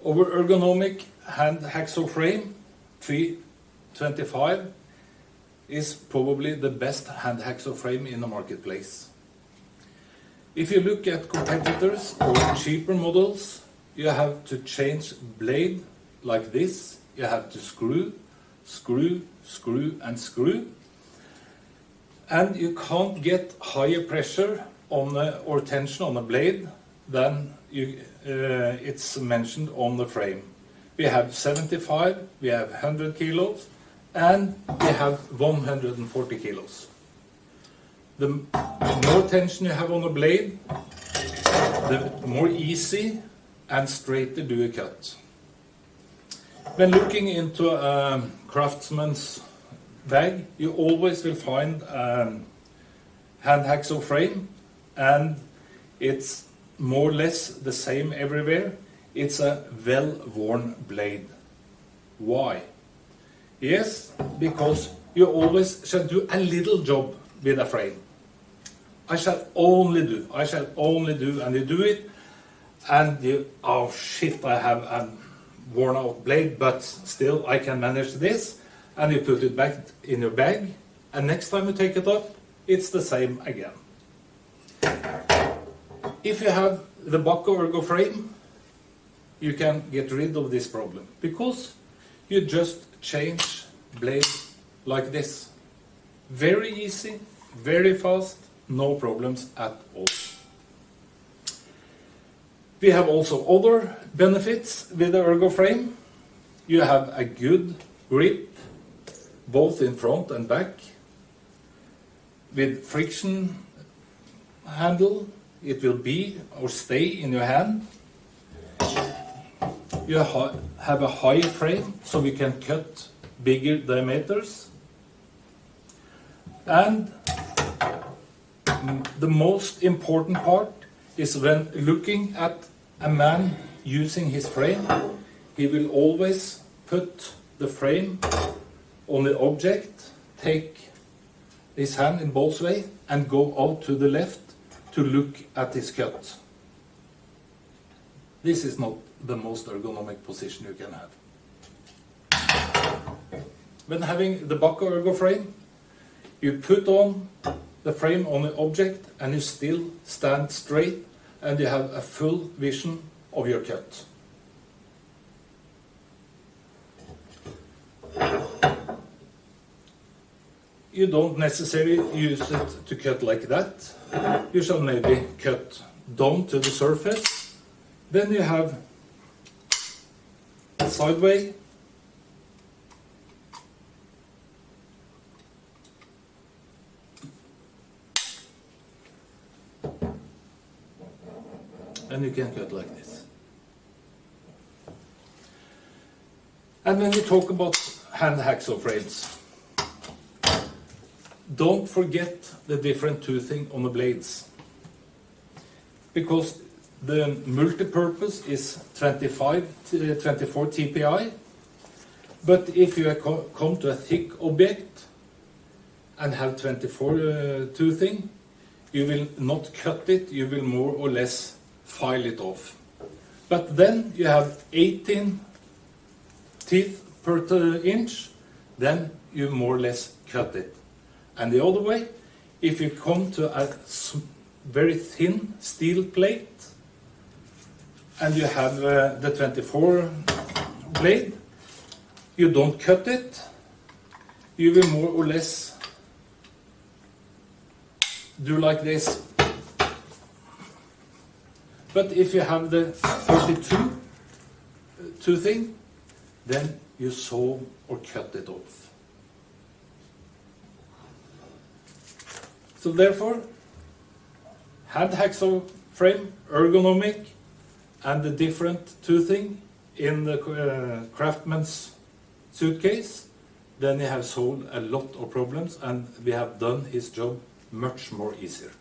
Our ergonomic hand hacksaw frame 325 is probably the best hand hacksaw frame in the marketplace. If you look at competitors or cheaper models, you have to change blade like this. You have to screw, screw, screw and screw. And you can't get higher pressure on or tension on the blade than it's mentioned on the frame. We have 75, we have 100 kilos, and we have 140 kilos. The more tension you have on the blade, the more easy and straighter do you cut. When looking into a craftsman's bag, you always will find a hand hacksaw frame, and it's more or less the same everywhere. It's a well-worn blade. Why? Yes, because you always shall do a little job with a frame. I shall only do, and you do it, and you, oh shit, I have a worn out blade, but still I can manage this, and you put it back in your bag, and next time you take it up, it's the same again. If you have the Baco Ergo frame, you can get rid of this problem, because you just change blade like this. Very easy, very fast, no problems at all. We have also other benefits with the Ergo frame. You have a good grip, both in front and back. With friction handle, it will be or stay in your hand. You have a high frame, so we can cut bigger diameters. And the most important part is when looking at a man using his frame, he will always put the frame on the object, take his hand in both ways, and go out to the left to look at his cut. This is not the most ergonomic position you can have. When having the Baco Ergo frame, you put on the frame on the object and you still stand straight and you have a full vision of your cut. You don't necessarily use it to cut like that. You shall maybe cut down to the surface. Then you have a sideway. And you can cut like this. And when we talk about hand hacksaw frames, don't forget the different toothing on the blades. Because the multi-purpose is 24 TPI, but if you come to a thick object and have 24 toothing, you will not cut it, you will more or less file it off. But then you have 18 teeth per inch, then you more or less cut it. And the other way, if you come to a very thin steel plate and you have the 24 blade, you don't cut it, you will more or less do like this. But if you have the 32 toothing, then you saw or cut it off. So therefore, hand hacksaw frame, ergonomic, and the different toothing in the craftsman's suitcase, then he have solved a lot of problems and we have done his job much more easier.